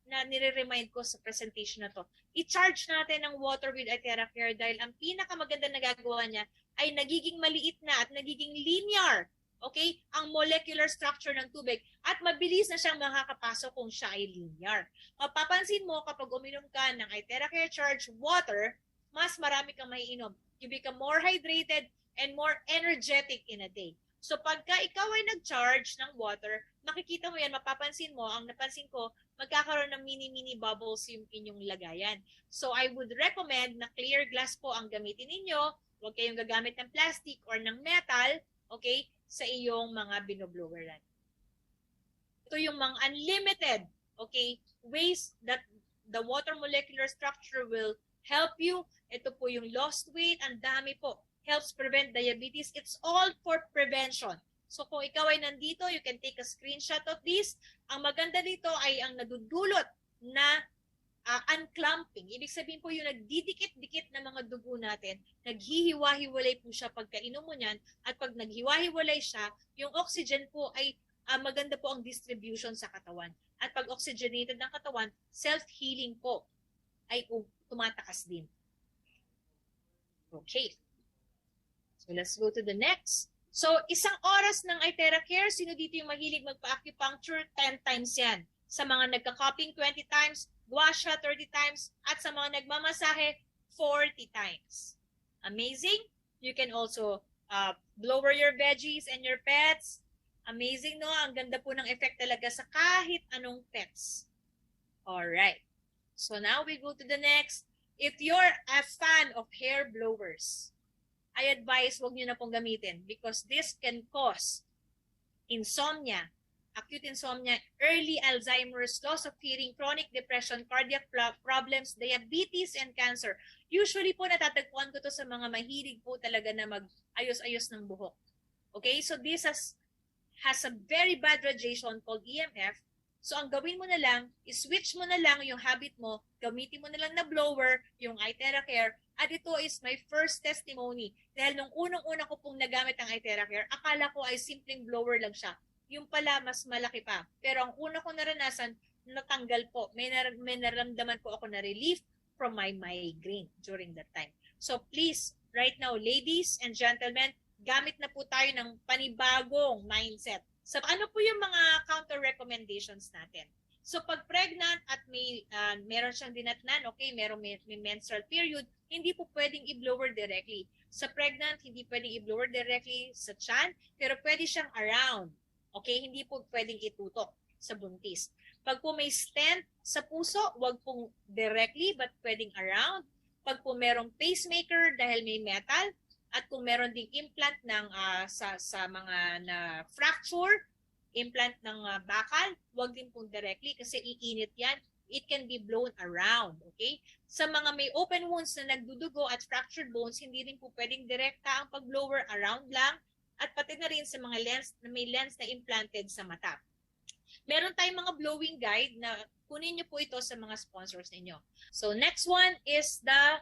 na nire-remind ko sa presentation na to. I-charge natin ang water with iTheraCare dahil ang pinakamaganda na gagawa niya ay nagiging maliit na at nagiging linear, okay, ang molecular structure ng tubig at mabilis na siyang makakapasok kung siya ay linear. Mapapansin mo kapag uminom ka ng iTheraCare charged water, mas marami kang maiinom. You become more hydrated and more energetic in a day. So pagka ikaw ay nag-charge ng water, makikita mo yan, mapapansin mo, ang napansin ko, magkakaroon ng mini-mini bubbles yung inyong lagayan. So I would recommend na clear glass po ang gamitin ninyo. Huwag kayong gagamit ng plastic or ng metal, okay, sa iyong mga binobloweran. Ito yung mga unlimited, okay, ways that the water molecular structure will help you. Ito po yung lost weight, ang dami po. Helps prevent diabetes. It's all for prevention. So kung ikaw ay nandito, you can take a screenshot of this. Ang maganda dito ay ang nadudulot na unclumping. Ibig sabihin po yung nagdidikit-dikit na mga dugo natin, naghihiwa-hiwalay po siya pagkainom mo niyan, at pag naghiwa-hiwalay siya, yung oxygen po ay maganda po ang distribution sa katawan. At pag oxygenated ng katawan, self-healing po ay tumatakas din. Okay. So let's go to the next. So, isang oras ng iTheraCare, sino dito yung mahilig magpa-acupuncture? 10 times yan. Sa mga nagka-cupping, 20 times, gua sha 30 times, at sa mga nagmamasahe, 40 times. Amazing? You can also blower your veggies and your pets. Amazing, no? Ang ganda po ng effect talaga sa kahit anong pets. Alright. So now we go to the next. If you're a fan of hair blowers, I advise wag nyo na pong gamitin because this can cause insomnia, acute insomnia, early Alzheimer's, loss of hearing, chronic depression, cardiac problems, diabetes, and cancer. Usually po natatagpuan ko to sa mga mahilig po talaga na mag-ayos-ayos ng buhok. Okay? So this has a very bad radiation called EMF. So ang gawin mo na lang, switch mo na lang yung habit mo, gamitin mo na lang na blower, yung iTeracare, at ito is my first testimony. Dahil nung unang-una ko pong nagamit ang iTeracare, akala ko ay simpleng blower lang siya. Yung pala, mas malaki pa. Pero ang una ko naranasan, natanggal po. May naramdaman po ako na relief from my migraine during that time. So please, right now, ladies and gentlemen, gamit na po tayo ng panibagong mindset. So ano po yung mga counter recommendations natin? So pag pregnant at meron siyang dinatnan, okay, may menstrual period, hindi po pwedeng i-blower directly. Sa pregnant, hindi pwedeng i-blower directly sa tiyan, pero pwede siyang around. Okay, hindi po pwedeng itutok sa buntis. Pag po may stent sa puso, wag pong directly but pwedeng around. Pag po merong pacemaker dahil may metal, at kung meron ding implant ng sa mga na fracture, implant ng bakal, wag din pong directly kasi iinit yan. It can be blown around, okay? Sa mga may open wounds na nagdudugo at fractured bones, hindi rin po pwedeng direkta ang pag-blower, around lang. At pati na rin sa mga may lens na implanted sa mata. Meron tayong mga blowing guide na kunin nyo po ito sa mga sponsors ninyo. So next one is the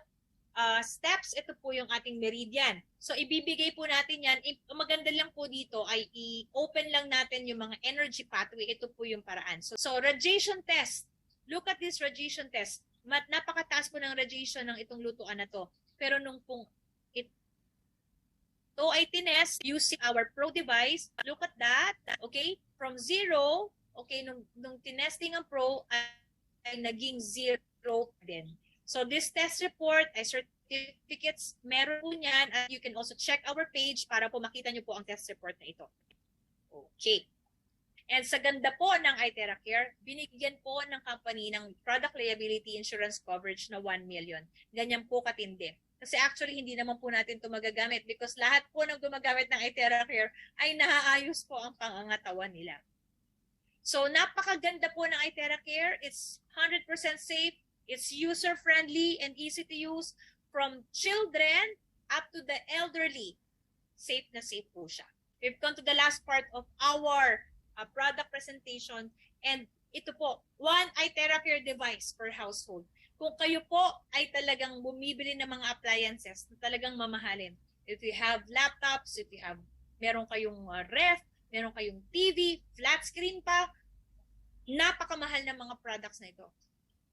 steps. Ito po yung ating meridian. So ibibigay po natin yan. Maganda lang po dito ay i-open lang natin yung mga energy pathway. Ito po yung paraan. So radiation test. Look at this radiation test. Napakataas po ng radiation ng itong lutuan na to. Pero nung pong ito ay tinest using our Pro device. Look at that. Okay? From 0, okay, nung tinesting ang Pro ay naging 0 din. So this test report ay certificates, meron po niyan, at you can also check our page para po makita nyo po ang test report na ito. Okay. And sa ganda po ng iTeracare, binigyan po ng company ng product liability insurance coverage na 1 million. Ganyan po katindi. Kasi actually, hindi naman po natin ito magagamit because lahat po ng gumagamit ng iTeracare ay naaayos po ang pangangatawan nila. So, napakaganda po ng iTeracare. It's 100% safe. It's user-friendly and easy to use from children up to the elderly. Safe na safe po siya. We've come to the last part of our product presentation. And ito po, one iTeracare device per household. Kung kayo po ay talagang bumibili ng mga appliances na talagang mamahalin. If you have laptops, if you have, meron kayong ref, meron kayong TV, flat screen pa, napakamahal ng mga products na ito.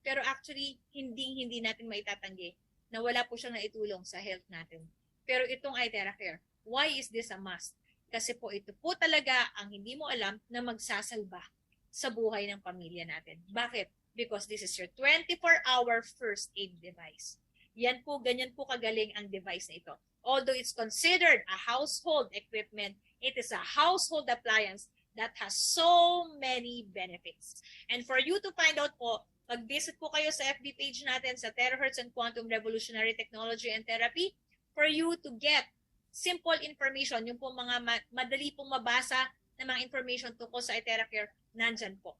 Pero actually, hindi natin maitatanggi na wala po siyang naitulong sa health natin. Pero itong iTeracare, why is this a must? Kasi po ito po talaga ang hindi mo alam na magsasalba sa buhay ng pamilya natin. Bakit? Because this is your 24-hour first aid device. Yan po, ganyan po kagaling ang device na ito. Although it's considered a household equipment, it is a household appliance that has so many benefits. And for you to find out po, mag-visit po kayo sa FB page natin sa Terahertz and Quantum Revolutionary Technology and Therapy for you to get simple information, yung po mga madali pong mabasa na mga information tungkol sa iTeracare, nandyan po.